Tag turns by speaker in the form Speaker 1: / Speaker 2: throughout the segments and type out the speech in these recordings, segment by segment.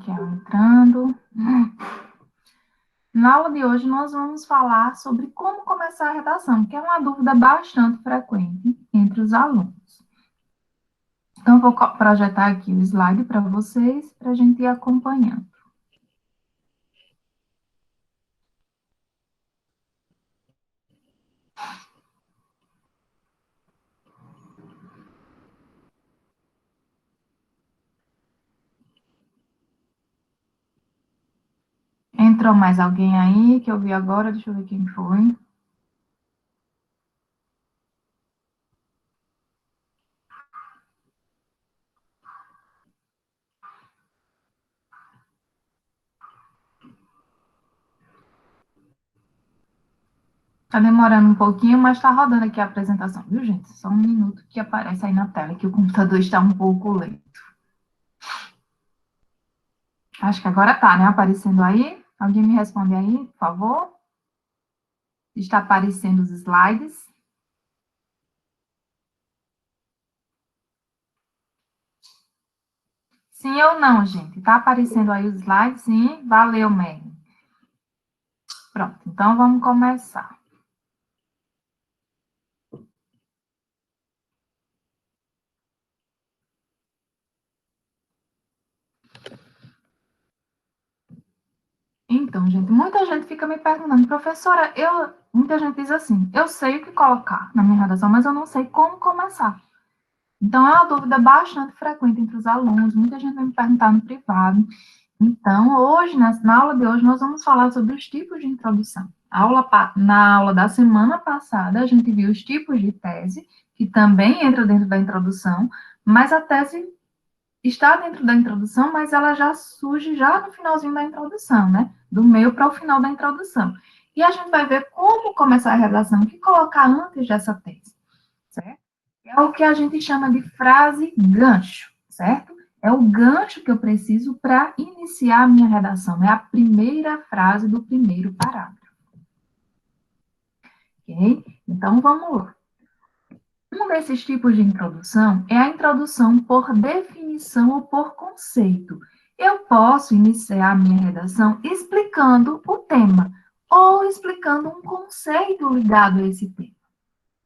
Speaker 1: Raquel entrando. Na aula de hoje, nós vamos falar sobre como começar a redação, que é uma dúvida bastante frequente entre os alunos. Então, eu vou projetar aqui o slide para vocês, para a gente ir acompanhando. Entrou mais alguém aí, que eu vi agora? Deixa eu ver quem foi. Tá demorando um pouquinho, mas tá rodando aqui a apresentação, viu, gente? Só um minuto que aparece aí na tela, que o computador está um pouco lento. Acho que agora tá, né? Aparecendo aí. Alguém me responde aí, por favor? Está aparecendo os slides. Sim ou não, gente? Tá aparecendo aí os slides? Sim? Valeu, Meg. Pronto, então vamos começar. Então, gente, muita gente fica me perguntando, professora, muita gente diz assim, eu sei o que colocar na minha redação, mas eu não sei como começar. Então, é uma dúvida bastante frequente entre os alunos, muita gente vem me perguntar no privado. Então, hoje, na aula de hoje, nós vamos falar sobre os tipos de introdução. Na aula da semana passada, a gente viu os tipos de tese, que também entra dentro da introdução, mas a tese está dentro da introdução, mas ela já surge já no finalzinho da introdução, né? Do meio para o final da introdução. E a gente vai ver como começar a redação, o que colocar antes dessa tese, certo? É o que a gente chama de frase gancho, certo? É o gancho que eu preciso para iniciar a minha redação. É a primeira frase do primeiro parágrafo. Ok? Então, vamos lá. Um desses tipos de introdução é a introdução por definição ou por conceito. Eu posso iniciar a minha redação explicando o tema ou explicando um conceito ligado a esse tema,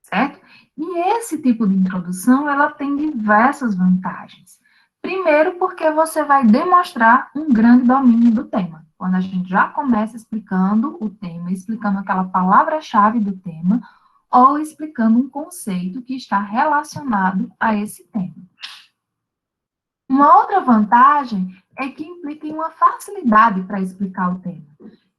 Speaker 1: certo? E esse tipo de introdução, ela tem diversas vantagens. Primeiro, porque você vai demonstrar um grande domínio do tema. Quando a gente já começa explicando o tema, explicando aquela palavra-chave do tema, ou explicando um conceito que está relacionado a esse tema. Uma outra vantagem é que implica em uma facilidade para explicar o tema.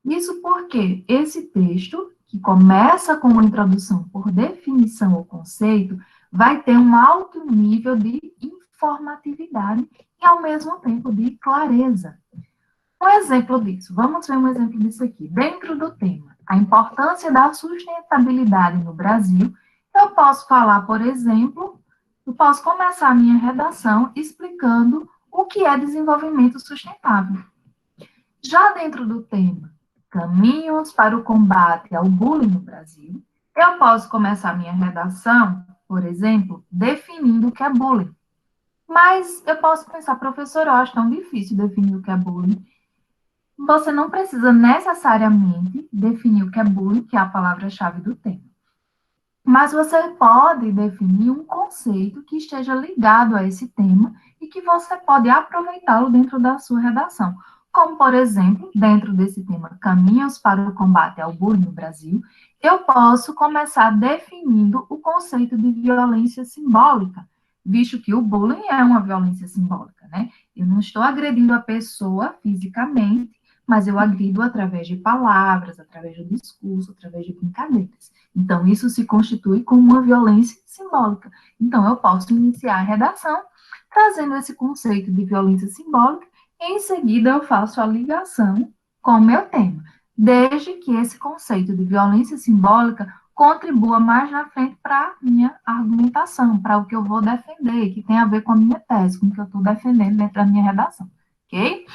Speaker 1: Isso porque esse texto, que começa com uma introdução por definição ou conceito, vai ter um alto nível de informatividade e, ao mesmo tempo, de clareza. Um exemplo disso, vamos ver um exemplo disso aqui. Dentro do tema, a importância da sustentabilidade no Brasil, eu posso falar, por exemplo, eu posso começar a minha redação explicando o que é desenvolvimento sustentável. Já dentro do tema, caminhos para o combate ao bullying no Brasil, eu posso começar a minha redação, por exemplo, definindo o que é bullying. Mas eu posso pensar, professor, eu acho tão difícil definir o que é bullying. Você não precisa necessariamente definir o que é bullying, que é a palavra-chave do tema. Mas você pode definir um conceito que esteja ligado a esse tema e que você pode aproveitá-lo dentro da sua redação. Como, por exemplo, dentro desse tema, caminhos para o combate ao bullying no Brasil, eu posso começar definindo o conceito de violência simbólica, visto que o bullying é uma violência simbólica, né? Eu não estou agredindo a pessoa fisicamente, mas eu agrido através de palavras, através do discurso, através de brincadeiras. Então, isso se constitui como uma violência simbólica. Então, eu posso iniciar a redação trazendo esse conceito de violência simbólica e, em seguida, eu faço a ligação com o meu tema, desde que esse conceito de violência simbólica contribua mais na frente para a minha argumentação, para o que eu vou defender, que tem a ver com a minha tese, com o que eu estou defendendo dentro da minha redação, ok?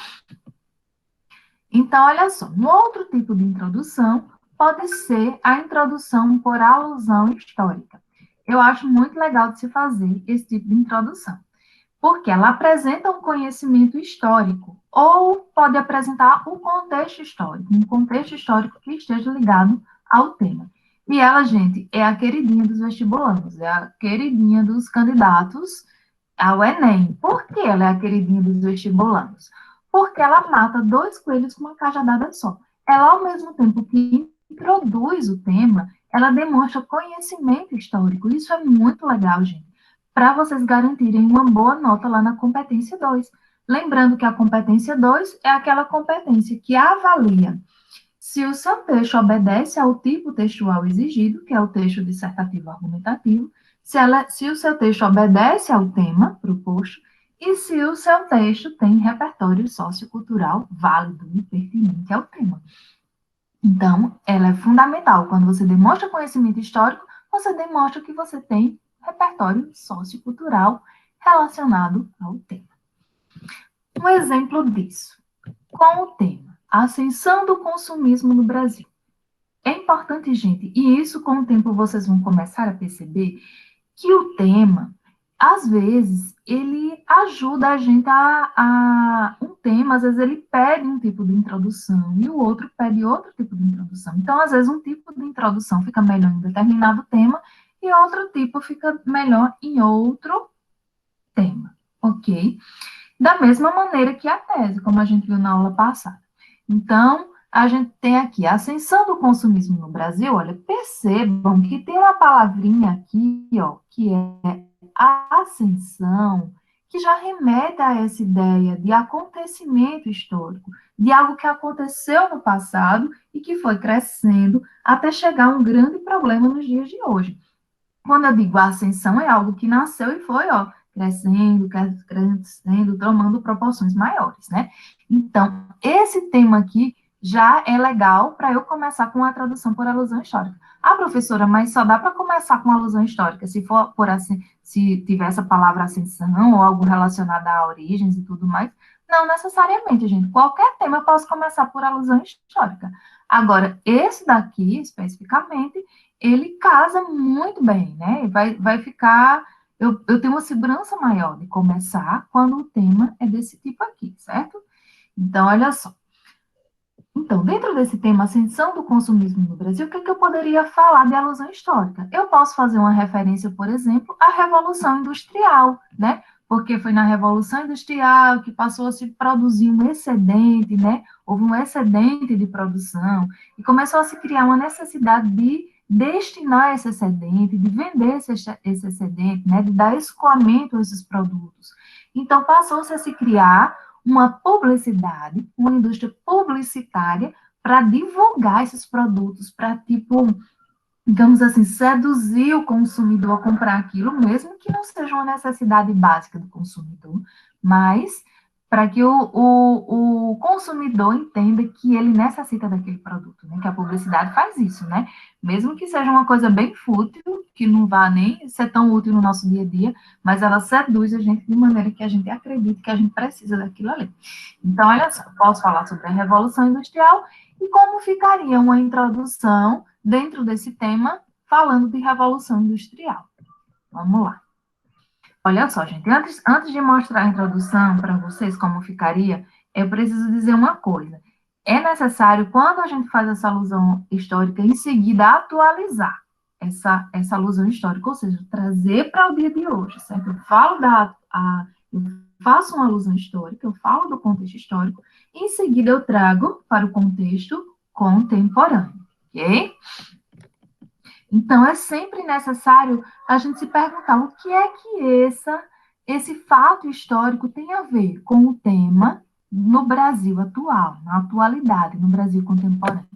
Speaker 1: Então, olha só, um outro tipo de introdução pode ser a introdução por alusão histórica. Eu acho muito legal de se fazer esse tipo de introdução, porque ela apresenta um conhecimento histórico, ou pode apresentar o contexto histórico, um contexto histórico que esteja ligado ao tema. E ela, gente, é a queridinha dos vestibulandos, é a queridinha dos candidatos ao Enem. Por que ela é a queridinha dos vestibulandos? Porque ela mata dois coelhos com uma cajadada só. Ela, ao mesmo tempo que introduz o tema, ela demonstra conhecimento histórico. Isso é muito legal, gente, para vocês garantirem uma boa nota lá na competência 2. Lembrando que a competência 2 é aquela competência que avalia se o seu texto obedece ao tipo textual exigido, que é o texto dissertativo argumentativo, se o seu texto obedece ao tema proposto e se o seu texto tem repertório sociocultural válido e pertinente ao tema. Então, ela é fundamental. Quando você demonstra conhecimento histórico, você demonstra que você tem repertório sociocultural relacionado ao tema. Um exemplo disso, com o tema Ascensão do consumismo no Brasil. É importante, gente, e isso com o tempo vocês vão começar a perceber que o tema, às vezes, ele ajuda a gente um tema, às vezes ele pede um tipo de introdução e o outro pede outro tipo de introdução. Então, às vezes, um tipo de introdução fica melhor em determinado tema e outro tipo fica melhor em outro tema, ok? Da mesma maneira que a tese, como a gente viu na aula passada. Então, a gente tem aqui a ascensão do consumismo no Brasil. Olha, percebam que tem uma palavrinha aqui, ó, que é a ascensão, que já remete a essa ideia de acontecimento histórico, de algo que aconteceu no passado e que foi crescendo até chegar a um grande problema nos dias de hoje. Quando eu digo ascensão, é algo que nasceu e foi, ó, crescendo, crescendo, tomando proporções maiores, né? Então, esse tema aqui já é legal para eu começar com a tradução por alusão histórica. Ah, professora, mas só dá para começar com alusão histórica se for por assim, se tiver essa palavra ascensão ou algo relacionado a origens e tudo mais? Não necessariamente, gente. Qualquer tema eu posso começar por alusão histórica. Agora, esse daqui, especificamente, ele casa muito bem, né? Vai ficar. Eu tenho uma segurança maior de começar quando o tema é desse tipo aqui, certo? Então, olha só. Então, dentro desse tema, ascensão do consumismo no Brasil, o que, é que eu poderia falar de alusão histórica? Eu posso fazer uma referência, por exemplo, à Revolução Industrial, né? Porque foi na Revolução Industrial que passou a se produzir um excedente, né? Houve um excedente de produção e começou a se criar uma necessidade de destinar esse excedente, de vender esse excedente, né? De dar escoamento a esses produtos. Então, passou-se a se criar uma publicidade, uma indústria publicitária para divulgar esses produtos, para, tipo, digamos assim, seduzir o consumidor a comprar aquilo, mesmo que não seja uma necessidade básica do consumidor, mas para que o consumidor entenda que ele necessita daquele produto, né? Que a publicidade faz isso, né? Mesmo que seja uma coisa bem fútil, que não vá nem ser tão útil no nosso dia a dia, mas ela seduz a gente de maneira que a gente acredita que a gente precisa daquilo ali. Então, olha só, posso falar sobre a Revolução Industrial e como ficaria uma introdução dentro desse tema, falando de Revolução Industrial. Vamos lá. Olha só, gente, antes de mostrar a introdução para vocês como ficaria, eu preciso dizer uma coisa. É necessário, quando a gente faz essa alusão histórica, em seguida atualizar essa alusão histórica, ou seja, trazer para o dia de hoje, certo? Eu faço uma alusão histórica, eu falo do contexto histórico, e em seguida eu trago para o contexto contemporâneo, ok? Então, é sempre necessário a gente se perguntar o que é que esse fato histórico tem a ver com o tema no Brasil atual, na atualidade, no Brasil contemporâneo.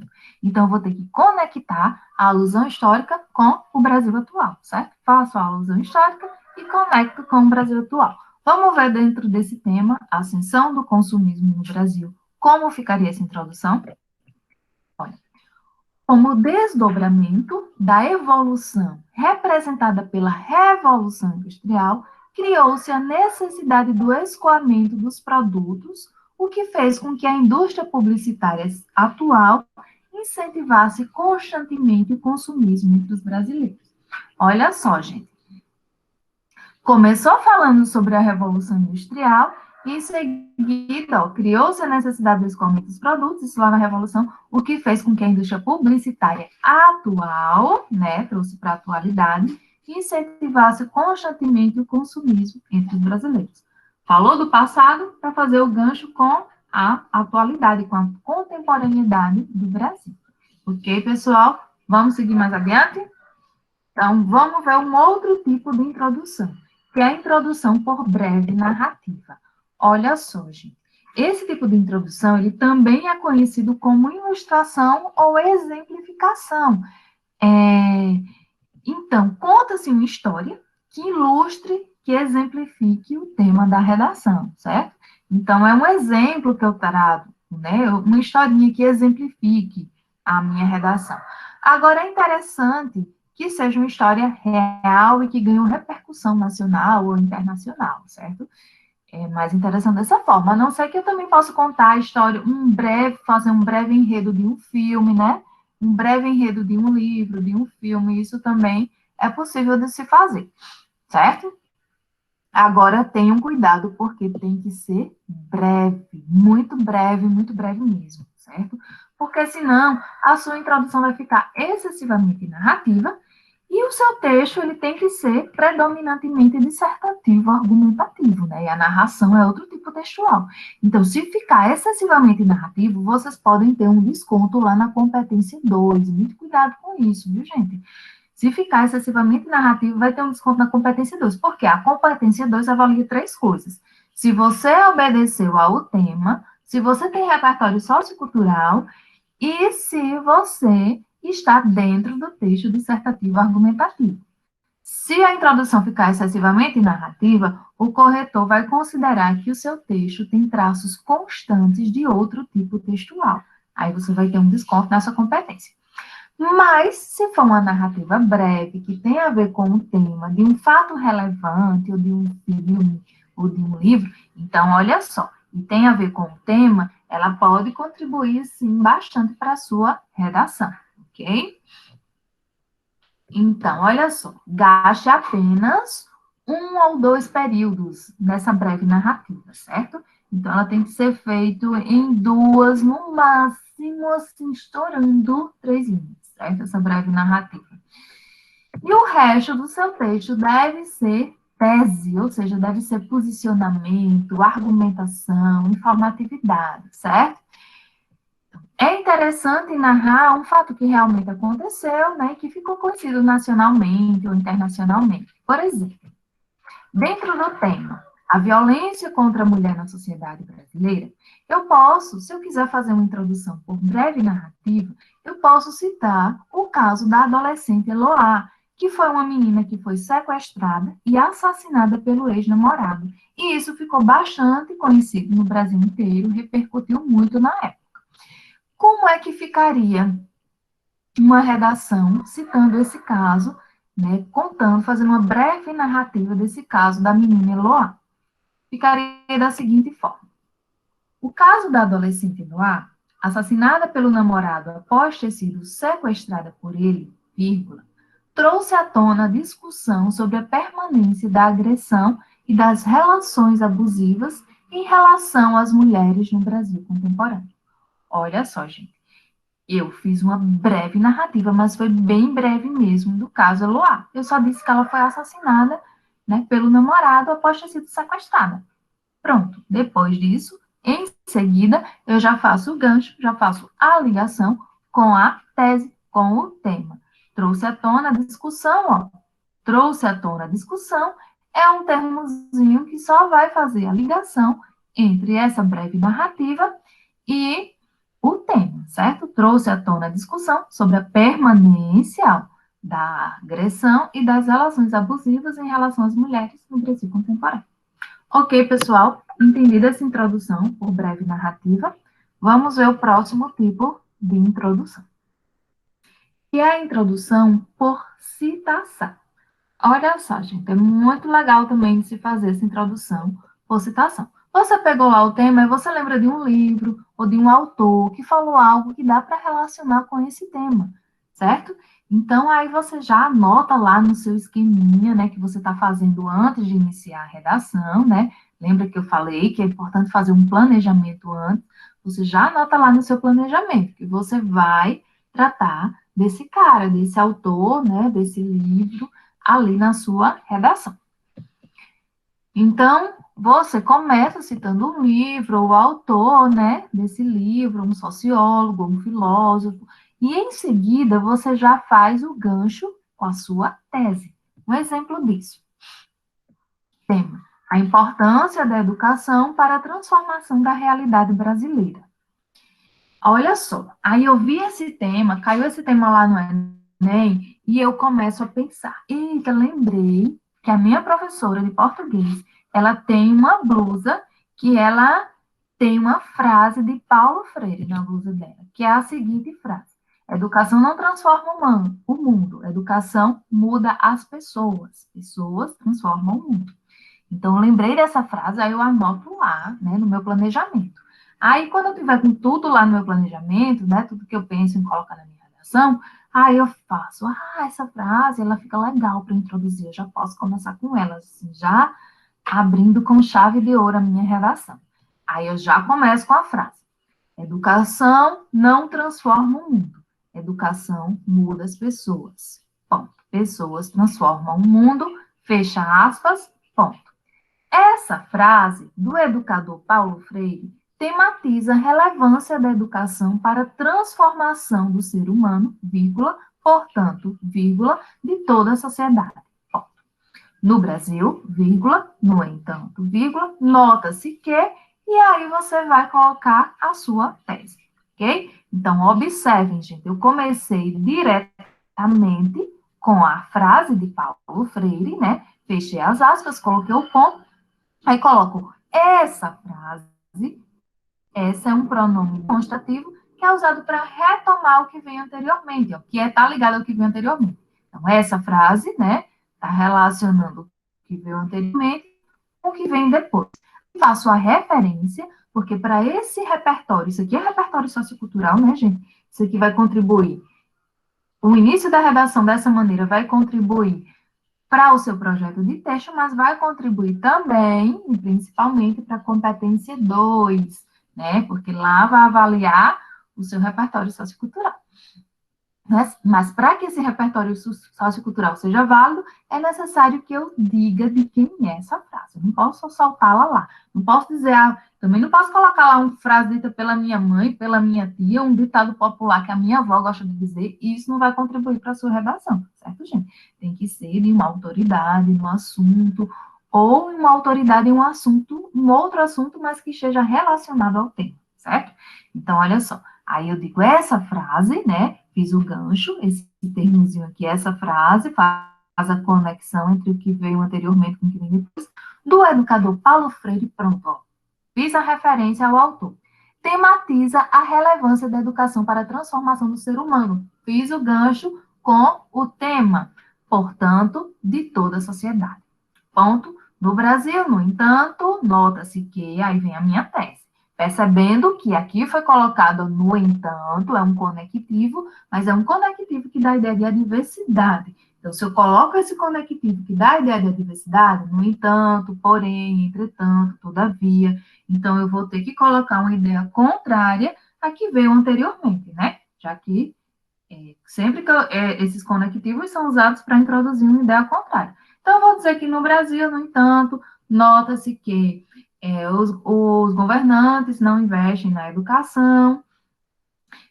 Speaker 1: Então, eu vou ter que conectar a alusão histórica com o Brasil atual, certo? Faço a alusão histórica e conecto com o Brasil atual. Vamos ver dentro desse tema, a ascensão do consumismo no Brasil, como ficaria essa introdução? Olha, como desdobramento da evolução representada pela Revolução Industrial, criou-se a necessidade do escoamento dos produtos, o que fez com que a indústria publicitária atual incentivasse constantemente o consumismo entre os brasileiros. Olha só, gente. Começou falando sobre a Revolução Industrial Em seguida, criou-se a necessidade do escoamento dos produtos, isso lá na Revolução, o que fez com que a indústria publicitária atual, né, trouxe para a atualidade, incentivasse constantemente o consumismo entre os brasileiros. Falou do passado para fazer o gancho com a atualidade, com a contemporaneidade do Brasil. Ok, pessoal? Vamos seguir mais adiante? Então, vamos ver um outro tipo de introdução, que é a introdução por breve narrativa. Olha só, gente. Esse tipo de introdução, ele também é conhecido como ilustração ou exemplificação. É, então, conta-se uma história que ilustre, que exemplifique o tema da redação, certo? Então, é um exemplo que eu trago, né? Uma historinha que exemplifique a minha redação. Agora, é interessante que seja uma história real e que ganhe uma repercussão nacional ou internacional, certo? É mais interessante dessa forma, a não ser que eu também possa contar a história, fazer um breve enredo de um filme, né? Um breve enredo de um livro, de um filme, isso também é possível de se fazer, certo? Agora tenham cuidado, porque tem que ser muito breve mesmo, certo? Porque senão a sua introdução vai ficar excessivamente narrativa e o seu texto ele tem que ser predominantemente dissertativo, argumentativo, né? E a narração é outro tipo textual. Então, se ficar excessivamente narrativo, vocês podem ter um desconto lá na competência 2. Muito cuidado com isso, viu, gente? Se ficar excessivamente narrativo, vai ter um desconto na competência 2. Porque a competência 2 avalia três coisas. Se você obedeceu ao tema, se você tem repertório sociocultural e se você está dentro do texto dissertativo argumentativo. Se a introdução ficar excessivamente narrativa, o corretor vai considerar que o seu texto tem traços constantes de outro tipo textual. Aí você vai ter um desconto na sua competência. Mas, se for uma narrativa breve, que tem a ver com o tema de um fato relevante, ou de um filme, ou de um livro, então, olha só, e tem a ver com o tema, ela pode contribuir, sim, bastante para a sua redação, ok? Então, olha só, gaste apenas um ou dois períodos nessa breve narrativa, certo? Então, ela tem que ser feita em duas, no máximo, assim, estourando 3 linhas, certo? Essa breve narrativa. E o resto do seu texto deve ser tese, ou seja, deve ser posicionamento, argumentação, informatividade, certo? É interessante narrar um fato que realmente aconteceu, né, que ficou conhecido nacionalmente ou internacionalmente. Por exemplo, dentro do tema a violência contra a mulher na sociedade brasileira, eu posso, se eu quiser fazer uma introdução por breve narrativa, eu posso citar o caso da adolescente Eloá, que foi uma menina que foi sequestrada e assassinada pelo ex-namorado. E isso ficou bastante conhecido no Brasil inteiro, repercutiu muito na época. Como é que ficaria uma redação citando esse caso, né, contando, fazendo uma breve narrativa desse caso da menina Eloá? Ficaria da seguinte forma. O caso da adolescente Eloá, assassinada pelo namorado após ter sido sequestrada por ele, vírgula, trouxe à tona a discussão sobre a permanência da agressão e das relações abusivas em relação às mulheres no Brasil contemporâneo. Olha só, gente. Eu fiz uma breve narrativa, mas foi bem breve mesmo, do caso Eloá. Eu só disse que ela foi assassinada, né, pelo namorado após ter sido sequestrada. Pronto. Depois disso, em seguida, eu já faço o gancho, já faço a ligação com a tese, com o tema. Trouxe à tona a discussão, ó. Trouxe à tona a discussão é um termozinho que só vai fazer a ligação entre essa breve narrativa e o tema, certo? Trouxe à tona a discussão sobre a permanência da agressão e das relações abusivas em relação às mulheres no Brasil contemporâneo. Ok, pessoal, entendida essa introdução por breve narrativa, vamos ver o próximo tipo de introdução, que é a introdução por citação. Olha só, gente, é muito legal também de se fazer essa introdução por citação. Você pegou lá o tema e você lembra de um livro ou de um autor que falou algo que dá para relacionar com esse tema, certo? Então, aí você já anota lá no seu esqueminha, né, que você está fazendo antes de iniciar a redação, né, Lembra que eu falei que é importante fazer um planejamento antes? Você já anota lá no seu planejamento que você vai tratar desse cara, desse autor, né, desse livro, ali na sua redação. Então, você começa citando um livro, o autor, né, desse livro, um sociólogo, um filósofo, e em seguida você já faz o gancho com a sua tese. Um exemplo disso. Tema: a importância da educação para a transformação da realidade brasileira. Olha só, aí eu vi esse tema, caiu esse tema lá no Enem, e eu começo a pensar, eita, lembrei que a minha professora de português, ela tem uma blusa que ela tem uma frase de Paulo Freire na blusa dela, que é a seguinte frase: educação não transforma o mundo, educação muda as pessoas, pessoas transformam o mundo. Então, eu lembrei dessa frase, aí eu anoto lá, né, no meu planejamento. Aí, quando eu tiver com tudo lá no meu planejamento, né, tudo que eu penso em colocar na minha redação, aí eu faço, essa frase, ela fica legal para introduzir, eu já posso começar com ela, assim, já abrindo com chave de ouro a minha redação. Aí eu já começo com a frase: educação não transforma o mundo, educação muda as pessoas. Ponto. Pessoas transformam o mundo, fecha aspas, ponto. Essa frase do educador Paulo Freire tematiza a relevância da educação para a transformação do ser humano, vírgula, portanto, vírgula, de toda a sociedade. Ponto. No Brasil, vírgula, no entanto, vírgula, nota-se que, e aí você vai colocar a sua tese, ok? Então, observem, gente, eu comecei diretamente com a frase de Paulo Freire, né? Fechei as aspas, coloquei o ponto. Aí coloco essa frase, essa é um pronome constativo que é usado para retomar o que vem anteriormente, ó, que está ligado ao que vem anteriormente. Então, essa frase, né, está relacionando o que veio anteriormente com o que vem depois. Faço a referência, porque para esse repertório, isso aqui é repertório sociocultural, né, gente? Isso aqui vai contribuir. O início da redação dessa maneira vai contribuir para o seu projeto de texto, mas vai contribuir também, e principalmente, para a competência 2, né? Porque lá vai avaliar o seu repertório sociocultural. Mas para que esse repertório sociocultural seja válido, é necessário que eu diga de quem é essa frase. Eu não posso soltá-la lá. Não posso dizer, também não posso colocar lá uma frase dita pela minha mãe, pela minha tia, um ditado popular que a minha avó gosta de dizer, e isso não vai contribuir para a sua redação, certo, gente? Tem que ser de uma autoridade no assunto, ou uma autoridade em um assunto, um outro assunto, mas que esteja relacionado ao tema, certo? Então, olha só. Aí eu digo essa frase, né? Fiz o gancho, esse termozinho aqui, essa frase, faz a conexão entre o que veio anteriormente com o que vem depois, do educador Paulo Freire, pronto, ó. Fiz a referência ao autor. Tematiza a relevância da educação para a transformação do ser humano. Fiz o gancho com o tema, portanto, de toda a sociedade. Ponto. No Brasil, no entanto, nota-se que, aí vem a minha tese, percebendo que aqui foi colocado no entanto, é um conectivo, mas é um conectivo que dá a ideia de adversidade. Então, se eu coloco esse conectivo que dá a ideia de adversidade, no entanto, porém, entretanto, todavia, então eu vou ter que colocar uma ideia contrária à que veio anteriormente, né? Já que sempre que esses conectivos são usados para introduzir uma ideia contrária. Então, eu vou dizer que no Brasil, no entanto, nota-se que os governantes não investem na educação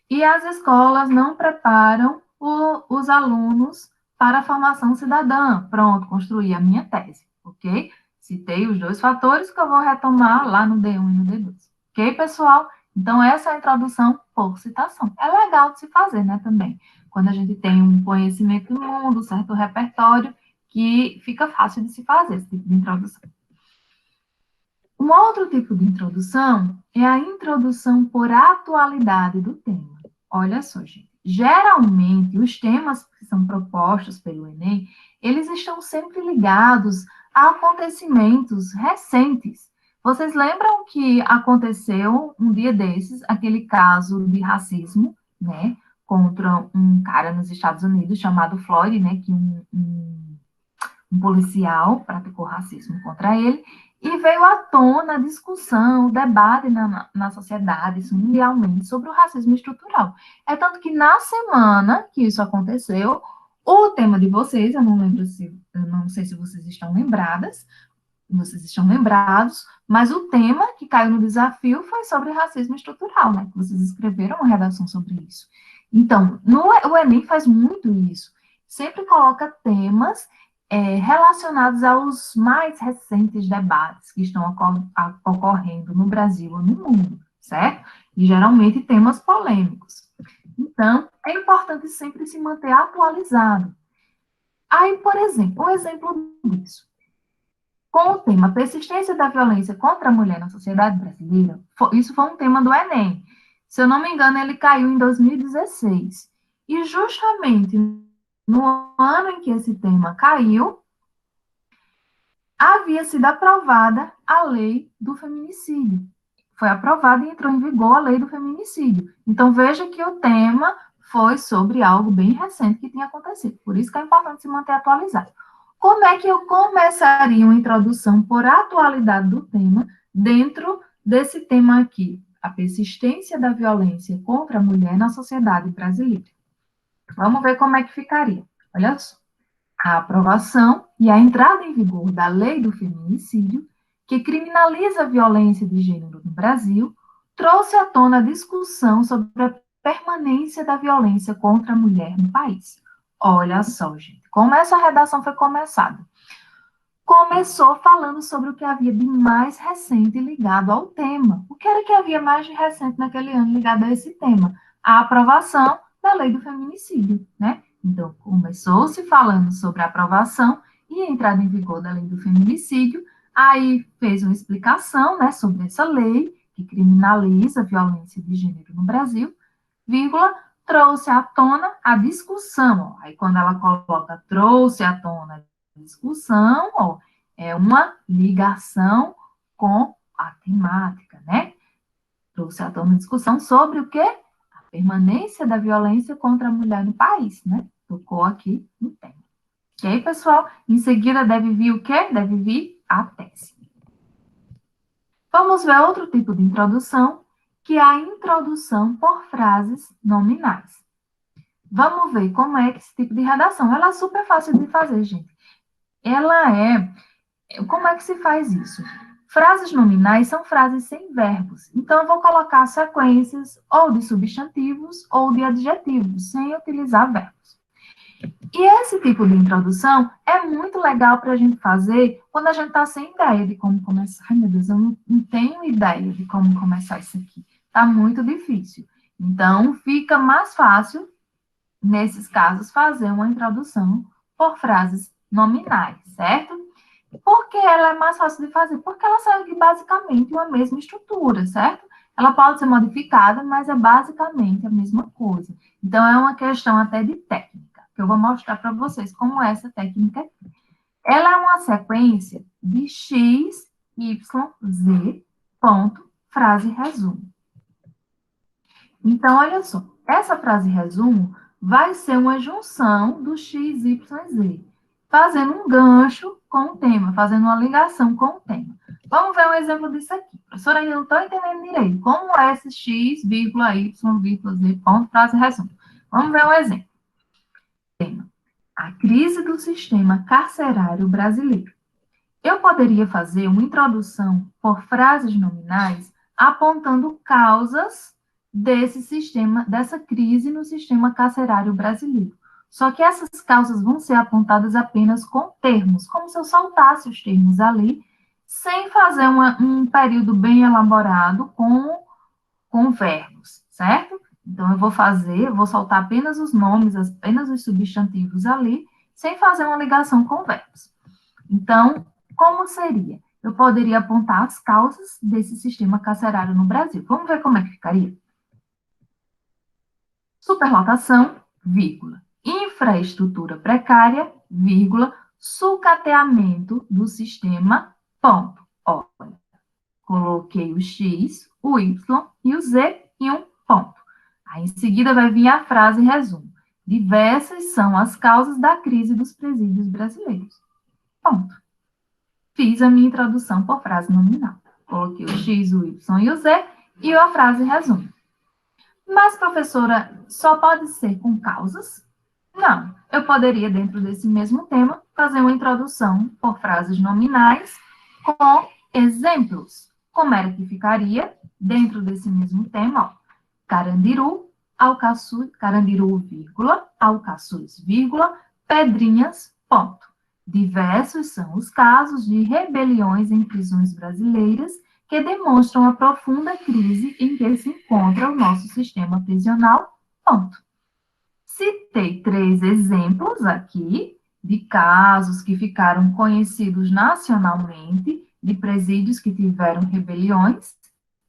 Speaker 1: e as escolas não preparam os alunos para a formação cidadã. Pronto, construí a minha tese, ok? Citei os dois fatores que eu vou retomar lá no D1 e no D2. Ok, pessoal? Então, essa é a introdução por citação. É legal de se fazer, né, também. Quando a gente tem um conhecimento do mundo, certo repertório, que fica fácil de se fazer esse tipo de introdução. Um outro tipo de introdução é a introdução por atualidade do tema. Olha só, gente. Geralmente, os temas que são propostos pelo Enem, eles estão sempre ligados a acontecimentos recentes. Vocês lembram que aconteceu um dia desses, aquele caso de racismo, né, contra um cara nos Estados Unidos chamado Floyd, né, que um policial praticou racismo contra ele, E veio à tona a discussão, o debate na sociedade, isso mundialmente, sobre o racismo estrutural. É tanto que na semana que isso aconteceu, o tema de vocês, eu não sei se vocês estão lembrados, mas o tema que caiu no desafio foi sobre racismo estrutural, né? Vocês escreveram uma redação sobre isso. Então, o Enem faz muito isso. Sempre coloca temas relacionados aos mais recentes debates que estão ocorrendo no Brasil ou no mundo, certo? E geralmente temas polêmicos. Então, é importante sempre se manter atualizado. Aí, por exemplo, um exemplo disso. Com o tema Persistência da Violência contra a Mulher na Sociedade Brasileira, isso foi um tema do Enem. Se eu não me engano, ele caiu em 2016. E justamente no ano em que esse tema caiu, havia sido aprovada a lei do feminicídio. Foi aprovada e entrou em vigor a lei do feminicídio. Então, veja que o tema foi sobre algo bem recente que tinha acontecido. Por isso que é importante se manter atualizado. Como é que eu começaria uma introdução por atualidade do tema dentro desse tema aqui? A persistência da violência contra a mulher na sociedade brasileira. Vamos ver como é que ficaria. Olha só. A aprovação e a entrada em vigor da lei do feminicídio, que criminaliza a violência de gênero no Brasil, trouxe à tona a discussão sobre a permanência da violência contra a mulher no país. Olha só, gente, como essa redação foi começada. Começou falando sobre o que havia de mais recente ligado ao tema. O que era que havia mais de recente naquele ano ligado a esse tema? A aprovação da lei do feminicídio, né? Então, começou-se falando sobre a aprovação e a entrada em vigor da lei do feminicídio, aí fez uma explicação, né, sobre essa lei que criminaliza a violência de gênero no Brasil, vírgula, trouxe à tona a discussão. Ó. Aí, quando ela coloca trouxe à tona a discussão, ó, é uma ligação com a temática, né? Trouxe à tona a discussão sobre o quê? A permanência da violência contra a mulher no país, né? Tocou aqui no tema. Ok, pessoal? Em seguida, deve vir o quê? Deve vir a tese. Vamos ver outro tipo de introdução, que é a introdução por frases nominais. Vamos ver como é que esse tipo de redação. Ela é super fácil de fazer, gente. Ela é... Como é que se faz isso? Frases nominais são frases sem verbos. Então, eu vou colocar sequências ou de substantivos ou de adjetivos, sem utilizar verbos. E esse tipo de introdução é muito legal para a gente fazer quando a gente está sem ideia de como começar. Ai, meu Deus, eu não tenho ideia de como começar isso aqui. Está muito difícil. Então, fica mais fácil, nesses casos, fazer uma introdução por frases nominais, certo? Por que ela é mais fácil de fazer? Porque ela segue basicamente uma mesma estrutura, certo? Ela pode ser modificada, mas é basicamente a mesma coisa. Então, é uma questão até de técnica, que eu vou mostrar para vocês como é essa técnica aqui. Ela é uma sequência de x, y, z, ponto, frase resumo. Então, olha só, essa frase resumo vai ser uma junção do x, y, z, fazendo um gancho com o tema, fazendo uma ligação com o tema. Vamos ver um exemplo disso aqui. Professora, ainda não estou entendendo direito. Como é esse x, vírgula, y, vírgula, z, ponto, frase resumo? Vamos ver um exemplo. Tema. A crise do sistema carcerário brasileiro. Eu poderia fazer uma introdução por frases nominais apontando causas desse sistema, dessa crise no sistema carcerário brasileiro. Só que essas causas vão ser apontadas apenas com termos, como se eu soltasse os termos ali, sem fazer um período bem elaborado com verbos, certo? Então, eu vou soltar apenas os nomes, apenas os substantivos ali, sem fazer uma ligação com verbos. Então, como seria? Eu poderia apontar as causas desse sistema carcerário no Brasil. Vamos ver como é que ficaria? Superlotação, vírgula. Infraestrutura precária, vírgula. Sucateamento do sistema, ponto. Olha, coloquei o X, o Y e o Z em um ponto. Aí, em seguida, vai vir a frase resumo. Diversas são as causas da crise dos presídios brasileiros. Ponto. fiz a minha introdução por frase nominal. Coloquei o X, o Y e o Z e a frase resumo. Mas, professora, só pode ser com causas? Não. Eu poderia, dentro desse mesmo tema, fazer uma introdução por frases nominais com exemplos. Como era que ficaria dentro desse mesmo tema? Ó, Carandiru, Carandiru, vírgula, Alcaçuz, vírgula, Pedrinhas, ponto. Diversos são os casos de rebeliões em prisões brasileiras que demonstram a profunda crise em que se encontra o nosso sistema prisional, ponto. Citei 3 exemplos aqui de casos que ficaram conhecidos nacionalmente, de presídios que tiveram rebeliões,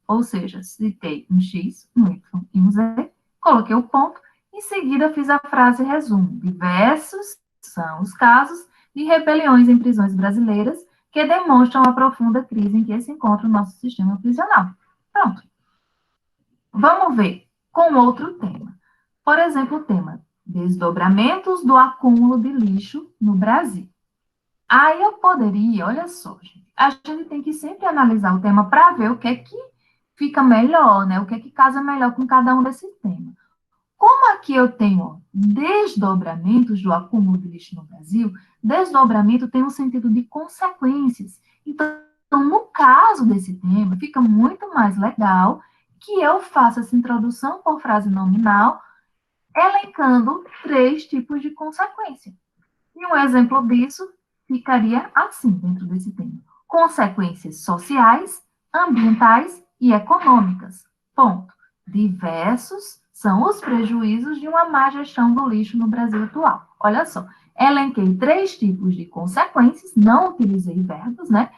Speaker 1: ou seja, citei um X, um Y e um Z, coloquei o ponto, em seguida fiz a frase resumo. Diversos são os casos de rebeliões em prisões brasileiras que demonstram a profunda crise em que se encontra o nosso sistema prisional. Pronto. Vamos ver com outro tema. Por exemplo, o tema desdobramentos do acúmulo de lixo no Brasil. Aí eu poderia, olha só, gente, a gente tem que sempre analisar o tema para ver o que é que fica melhor, né? O que é que casa melhor com cada um desses temas. Como aqui eu tenho ó, desdobramentos do acúmulo de lixo no Brasil, desdobramento tem um sentido de consequências. Então, no caso desse tema, fica muito mais legal que eu faça essa introdução por frase nominal, elencando 3 tipos de consequência. E um exemplo disso ficaria assim, dentro desse tema. Consequências sociais, ambientais e econômicas. Ponto. Diversos são os prejuízos de uma má gestão do lixo no Brasil atual. Olha só, elenquei 3 tipos de consequências, não utilizei verbos, né?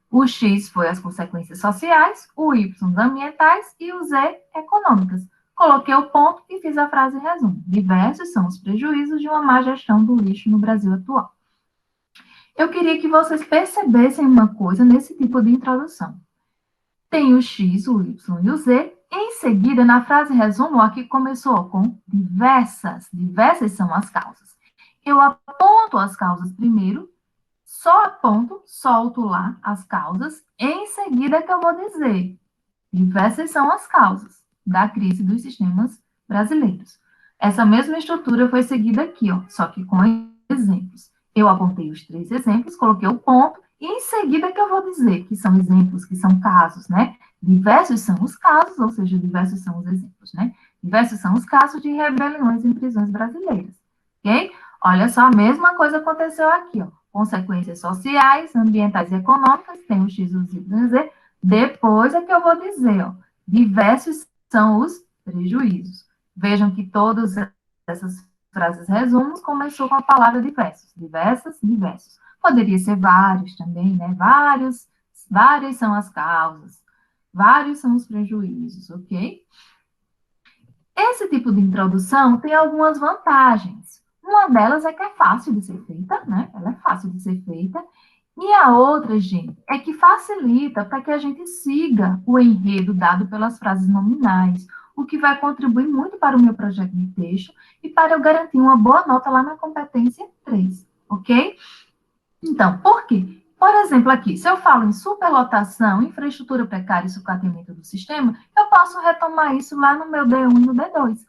Speaker 1: O X foi as consequências sociais, o Y ambientais e o Z econômicas. Coloquei o ponto e fiz a frase resumo. Diversos são os prejuízos de uma má gestão do lixo no Brasil atual. Eu queria que vocês percebessem uma coisa nesse tipo de introdução. Tem o X, o Y e o Z. Em seguida, na frase resumo, aqui começou com diversas. Diversas são as causas. Eu aponto as causas primeiro, só aponto, solto lá as causas. Em seguida que eu vou dizer, diversas são as causas da crise dos sistemas brasileiros. Essa mesma estrutura foi seguida aqui, ó, só que com exemplos. Eu apontei os 3 exemplos, coloquei o ponto, e em seguida que eu vou dizer que são exemplos, que são casos, né? Diversos são os casos, ou seja, diversos são os exemplos, né? Diversos são os casos de rebeliões em prisões brasileiras, ok? Olha só, a mesma coisa aconteceu aqui, ó. Consequências sociais, ambientais e econômicas, tem o X, o Y e o Z. Depois é que eu vou dizer, ó, diversos são os prejuízos. Vejam que todas essas frases resumos começou com a palavra diversos. Diversas, diversos. Poderia ser vários também, né? Várias são as causas. Vários são os prejuízos, ok? Esse tipo de introdução tem algumas vantagens. Uma delas é que é fácil de ser feita, né? Ela é fácil de ser feita. E a outra, gente, é que facilita para que a gente siga o enredo dado pelas frases nominais, o que vai contribuir muito para o meu projeto de texto e para eu garantir uma boa nota lá na competência 3, ok? Então, por quê? Por exemplo, aqui, se eu falo em superlotação, infraestrutura precária e sucateamento do sistema, eu posso retomar isso lá no meu D1 e no D2.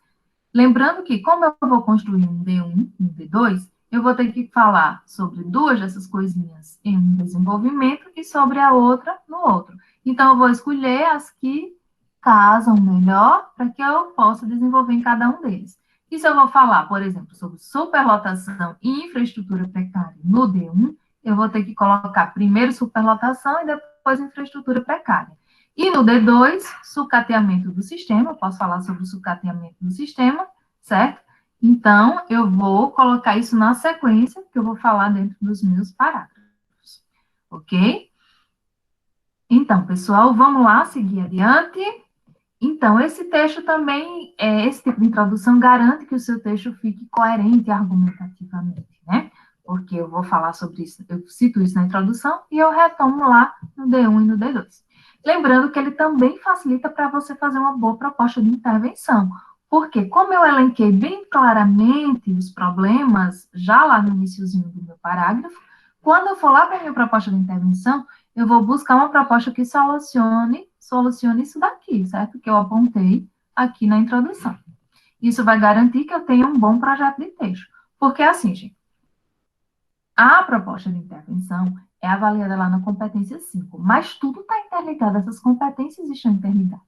Speaker 1: Lembrando que, como eu vou construir um D1 e um D2, eu vou ter que falar sobre 2 dessas coisinhas em um desenvolvimento e sobre a outra no outro. Então, eu vou escolher as que casam melhor para que eu possa desenvolver em cada um deles. E se eu vou falar, por exemplo, sobre superlotação e infraestrutura precária no D1, eu vou ter que colocar primeiro superlotação e depois infraestrutura precária. E no D2, sucateamento do sistema, eu posso falar sobre o sucateamento do sistema, certo? Então, eu vou colocar isso na sequência, que eu vou falar dentro dos meus parágrafos, ok? Então, pessoal, vamos lá, seguir adiante. Então, esse texto também, esse tipo de introdução garante que o seu texto fique coerente argumentativamente, né? Porque eu vou falar sobre isso, eu cito isso na introdução e eu retomo lá no D1 e no D2. Lembrando que ele também facilita para você fazer uma boa proposta de intervenção, porque como eu elenquei bem claramente os problemas já lá no iniciozinho do meu parágrafo, Quando eu for lá para a minha proposta de intervenção, eu vou buscar uma proposta que solucione isso daqui, certo? Que eu apontei aqui na introdução. Isso vai garantir que eu tenha um bom projeto de texto. Porque assim, gente, a proposta de intervenção é avaliada lá na competência 5, mas tudo está interligado, essas competências estão interligadas.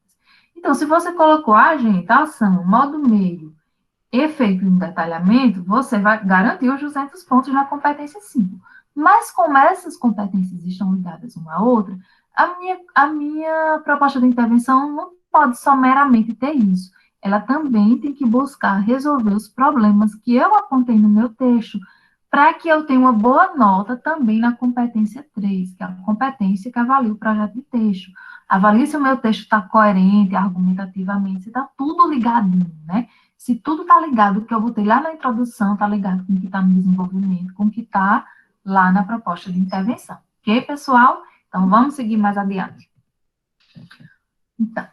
Speaker 1: Então, se você colocou agente, ação, modo meio, efeito e detalhamento, você vai garantir os 200 pontos na competência 5. Mas como essas competências estão ligadas uma à outra, a minha proposta de intervenção não pode só meramente ter isso. Ela também tem que buscar resolver os problemas que eu apontei no meu texto, para que eu tenha uma boa nota também na competência 3, que é a competência que avalia o projeto de texto. Avalie se o meu texto está coerente, argumentativamente, se está tudo ligadinho, né? Se tudo está ligado, o que eu botei lá na introdução está ligado com o que está no desenvolvimento, com o que está lá na proposta de intervenção. Ok, pessoal? Então, vamos seguir mais adiante. Então,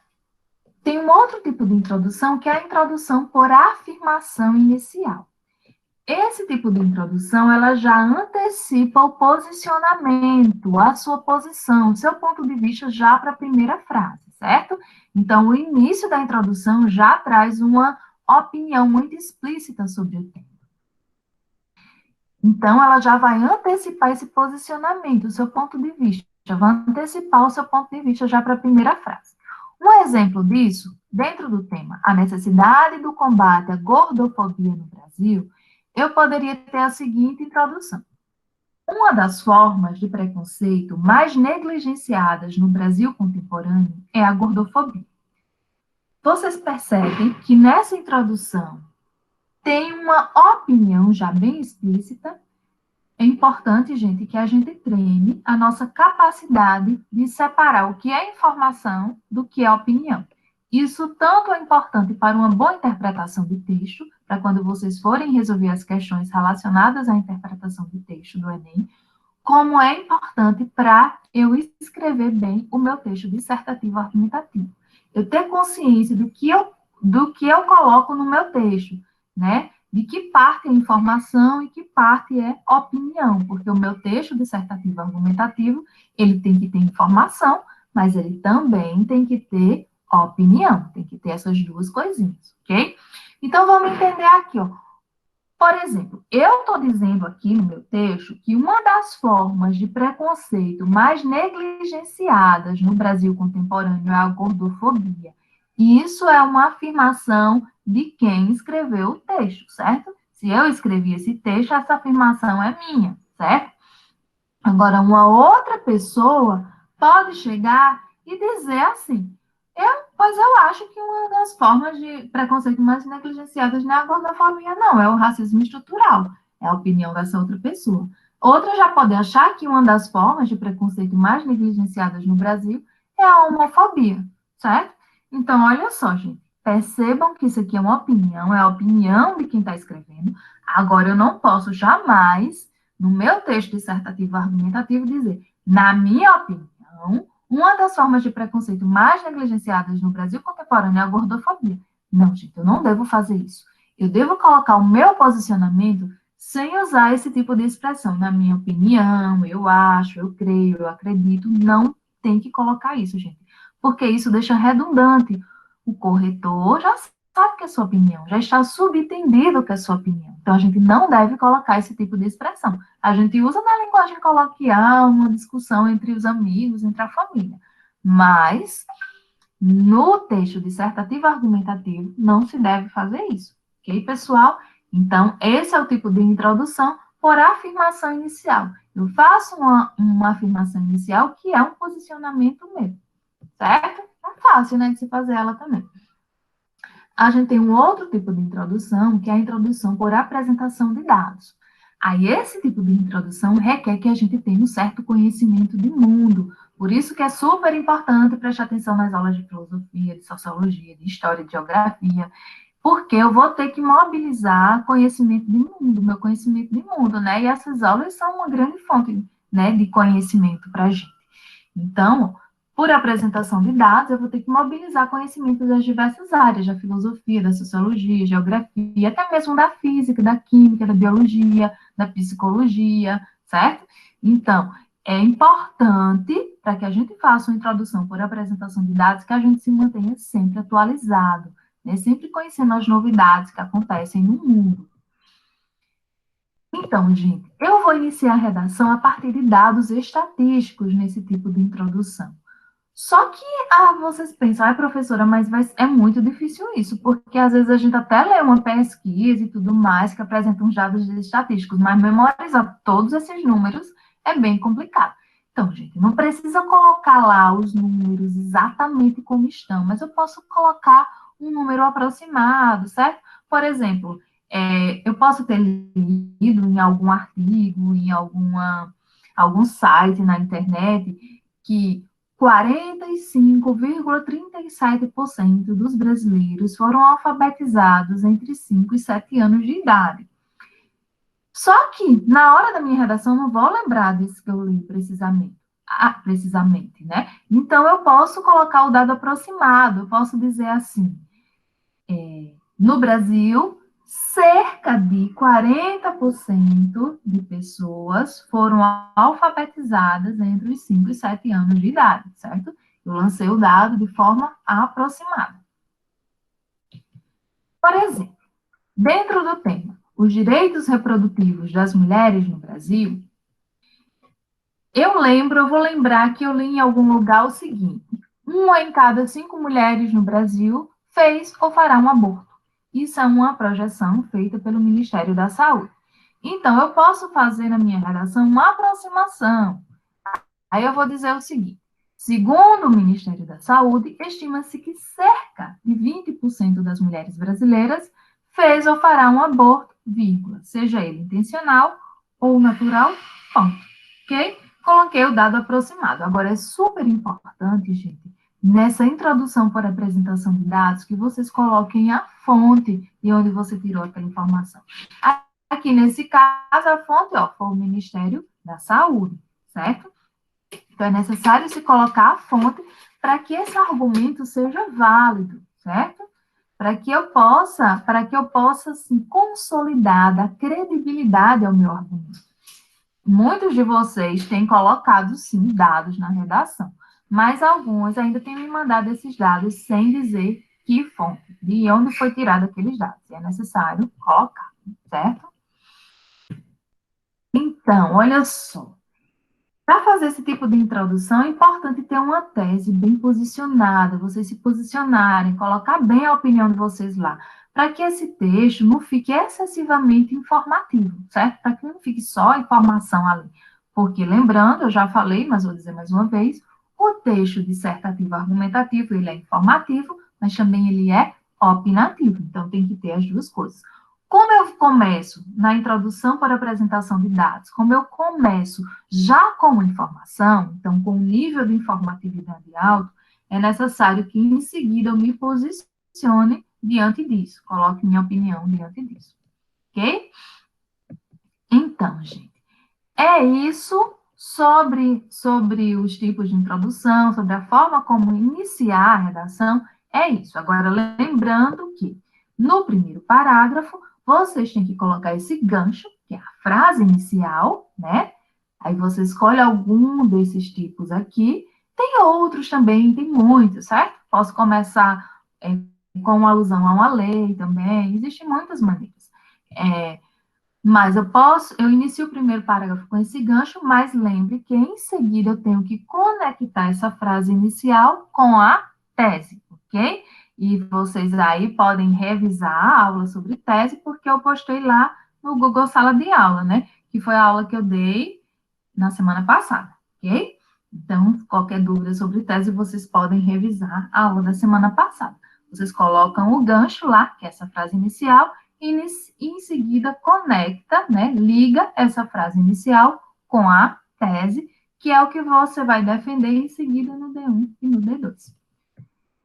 Speaker 1: tem um outro tipo de introdução, que é a introdução por afirmação inicial. Esse tipo de introdução, ela já antecipa o posicionamento, a sua posição, o seu ponto de vista já para a primeira frase, certo? Então, o início da introdução já traz uma opinião muito explícita sobre o tema. Então, ela já vai antecipar esse posicionamento, o seu ponto de vista, já vai antecipar o seu ponto de vista já para a primeira frase. Um exemplo disso, dentro do tema, a necessidade do combate à gordofobia no Brasil, eu poderia ter a seguinte introdução. Uma das formas de preconceito mais negligenciadas no Brasil contemporâneo é a gordofobia. Vocês percebem que nessa introdução tem uma opinião já bem explícita. É importante, gente, que a gente treine a nossa capacidade de separar o que é informação do que é opinião. Isso tanto é importante para uma boa interpretação de texto, para quando vocês forem resolver as questões relacionadas à interpretação de texto do Enem, como é importante para eu escrever bem o meu texto dissertativo argumentativo. Eu ter consciência do que eu coloco no meu texto, né? De que parte é informação e que parte é opinião, porque o meu texto dissertativo argumentativo, ele tem que ter informação, mas ele também tem que ter opinião, tem que ter essas duas coisinhas, ok? Então, vamos entender aqui, ó. Por exemplo, eu estou dizendo aqui no meu texto que uma das formas de preconceito mais negligenciadas no Brasil contemporâneo é a gordofobia. E isso é uma afirmação de quem escreveu o texto, certo? Se eu escrevi esse texto, essa afirmação é minha, certo? Agora, uma outra pessoa pode chegar e dizer assim: pois eu acho que uma das formas de preconceito mais negligenciadas não é a gordofobia, não, é o racismo estrutural. É a opinião dessa outra pessoa. Outra já pode achar que uma das formas de preconceito mais negligenciadas no Brasil é a homofobia, certo? Então, olha só, gente. Percebam que isso aqui é uma opinião, é a opinião de quem está escrevendo. Agora, eu não posso jamais, no meu texto dissertativo argumentativo, dizer, na minha opinião, uma das formas de preconceito mais negligenciadas no Brasil contemporâneo é a gordofobia. Não, gente, eu não devo fazer isso. Eu devo colocar o meu posicionamento sem usar esse tipo de expressão. Na minha opinião, eu acho, eu creio, eu acredito. Não tem que colocar isso, gente. Porque isso deixa redundante. O corretor já sabe que é sua opinião, já está subentendido que é sua opinião. Então, a gente não deve colocar esse tipo de expressão. A gente usa na linguagem coloquial, uma discussão entre os amigos, entre a família. Mas, no texto dissertativo argumentativo, não se deve fazer isso. Ok, pessoal? Então, esse é o tipo de introdução por afirmação inicial. Eu faço uma afirmação inicial que é um posicionamento meu, certo? É fácil, né, de se fazer ela também. A gente tem um outro tipo de introdução, que é a introdução por apresentação de dados. Aí, esse tipo de introdução requer que a gente tenha um certo conhecimento de mundo. Por isso que é super importante prestar atenção nas aulas de filosofia, de sociologia, de história, de geografia, porque eu vou ter que mobilizar conhecimento de mundo, meu conhecimento de mundo, né? E essas aulas são uma grande fonte, né, de conhecimento para a gente. Então, por apresentação de dados, eu vou ter que mobilizar conhecimentos das diversas áreas, da filosofia, da sociologia, geografia, até mesmo da física, da química, da biologia, da psicologia, certo? Então, é importante, para que a gente faça uma introdução por apresentação de dados, que a gente se mantenha sempre atualizado, né? Sempre conhecendo as novidades que acontecem no mundo. Então, gente, eu vou iniciar a redação a partir de dados estatísticos nesse tipo de introdução. Só que vocês pensam, professora, mas é muito difícil isso, porque às vezes a gente até lê uma pesquisa e tudo mais que apresenta uns dados estatísticos, mas memorizar todos esses números é bem complicado. Então, gente, não precisa colocar lá os números exatamente como estão, mas eu posso colocar um número aproximado, certo? Por exemplo, eu posso ter lido em algum artigo, em algum site na internet, que 45,37% dos brasileiros foram alfabetizados entre 5 e 7 anos de idade. Só que, na hora da minha redação, não vou lembrar desse que eu li precisamente, né? Então, eu posso colocar o dado aproximado, eu posso dizer assim, no Brasil, cerca de 40% de pessoas foram alfabetizadas entre os 5 e 7 anos de idade, certo? Eu lancei o dado de forma aproximada. Por exemplo, dentro do tema os direitos reprodutivos das mulheres no Brasil, eu vou lembrar que eu li em algum lugar o seguinte: uma em cada 5 mulheres no Brasil fez ou fará um aborto. Isso é uma projeção feita pelo Ministério da Saúde. Então, eu posso fazer na minha redação uma aproximação. Aí eu vou dizer o seguinte: segundo o Ministério da Saúde, estima-se que cerca de 20% das mulheres brasileiras fez ou fará um aborto, vírgula, seja ele intencional ou natural, ponto. Ok? Coloquei o dado aproximado. Agora, é super importante, gente, nessa introdução por apresentação de dados, que vocês coloquem a fonte de onde você tirou aquela informação. Aqui, nesse caso, a fonte foi o Ministério da Saúde, certo? Então, é necessário se colocar a fonte para que esse argumento seja válido, certo? Para que eu possa assim, consolidar, dar credibilidade ao meu argumento. Muitos de vocês têm colocado, sim, dados na redação, mas alguns ainda têm me mandado esses dados sem dizer que fonte, de onde foi tirado aqueles dados. É necessário colocar, certo? Então, olha só. Para fazer esse tipo de introdução, é importante ter uma tese bem posicionada, vocês se posicionarem, colocar bem a opinião de vocês lá, para que esse texto não fique excessivamente informativo, certo? Para que não fique só informação ali. Porque, lembrando, eu já falei, mas vou dizer mais uma vez, o texto dissertativo argumentativo, ele é informativo, mas também ele é opinativo, então tem que ter as duas coisas. Como eu começo na introdução para apresentação de dados, como eu começo já com informação, então com um nível de informatividade alto, é necessário que em seguida eu me posicione diante disso, coloque minha opinião diante disso, ok? Então, gente, é isso sobre os tipos de introdução, sobre a forma como iniciar a redação, é isso. Agora, lembrando que no primeiro parágrafo, vocês têm que colocar esse gancho, que é a frase inicial, né? Aí você escolhe algum desses tipos aqui. Tem outros também, tem muitos, certo? Posso começar com alusão a uma lei também, existem muitas maneiras. Mas eu inicio o primeiro parágrafo com esse gancho, mas lembre que em seguida eu tenho que conectar essa frase inicial com a tese, ok? E vocês aí podem revisar a aula sobre tese, porque eu postei lá no Google Sala de Aula, né? Que foi a aula que eu dei na semana passada, ok? Então, qualquer dúvida sobre tese, vocês podem revisar a aula da semana passada. Vocês colocam o gancho lá, que é essa frase inicial, e em seguida conecta, né, liga essa frase inicial com a tese, que é o que você vai defender em seguida no D1 e no D2.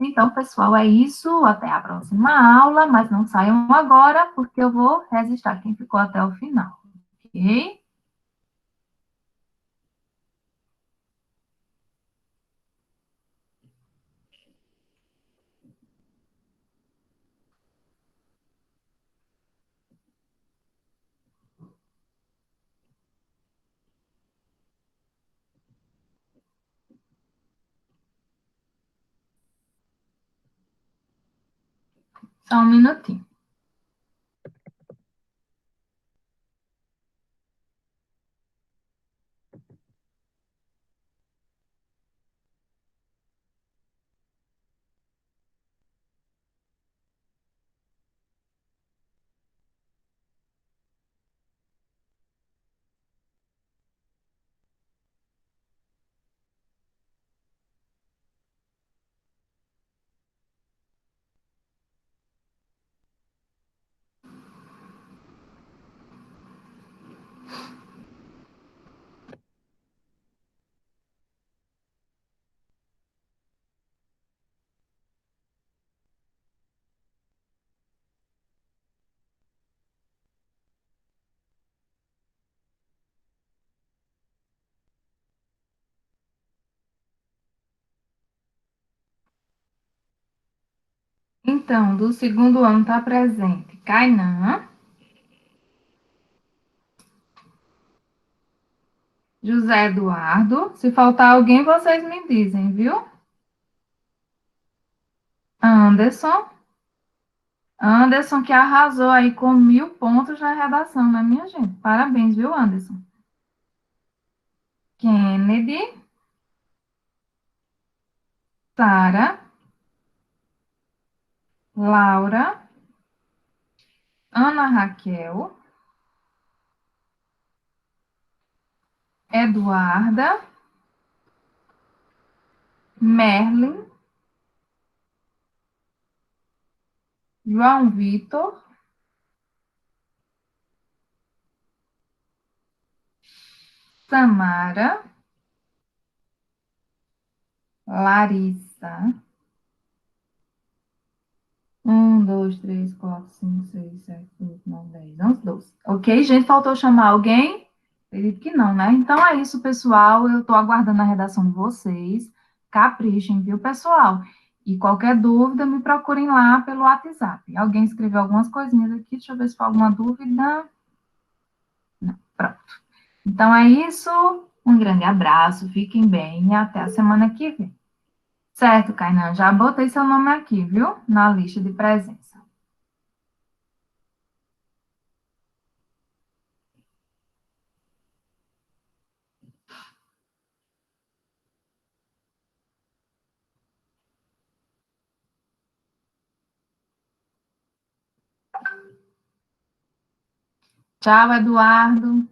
Speaker 1: Então, pessoal, é isso. Até a próxima aula, mas não saiam agora, porque eu vou registrar quem ficou até o final, ok? Só um minutinho. Então, do segundo ano está presente Kainan, José Eduardo. Se faltar alguém, vocês me dizem, viu? Anderson. Anderson que arrasou aí com 1.000 pontos na redação, né, minha gente? Parabéns, viu, Anderson? Kennedy, Sara, Laura, Ana Raquel, Eduarda, Merlin, João Vitor, Samara, Larissa. 1, 2, 3, 4, 5, 6, 7, 8, 9, 10, 11, 12. Ok, gente, faltou chamar alguém? Acredito que não, né? Então é isso, pessoal. Eu estou aguardando a redação de vocês. Caprichem, viu, pessoal? E qualquer dúvida, me procurem lá pelo WhatsApp. Alguém escreveu algumas coisinhas aqui, deixa eu ver se for alguma dúvida. Não, pronto. Então é isso. Um grande abraço, fiquem bem e até a semana que vem. Certo, Kainan? Já botei seu nome aqui, viu? Na lista de presença. Tchau, Eduardo.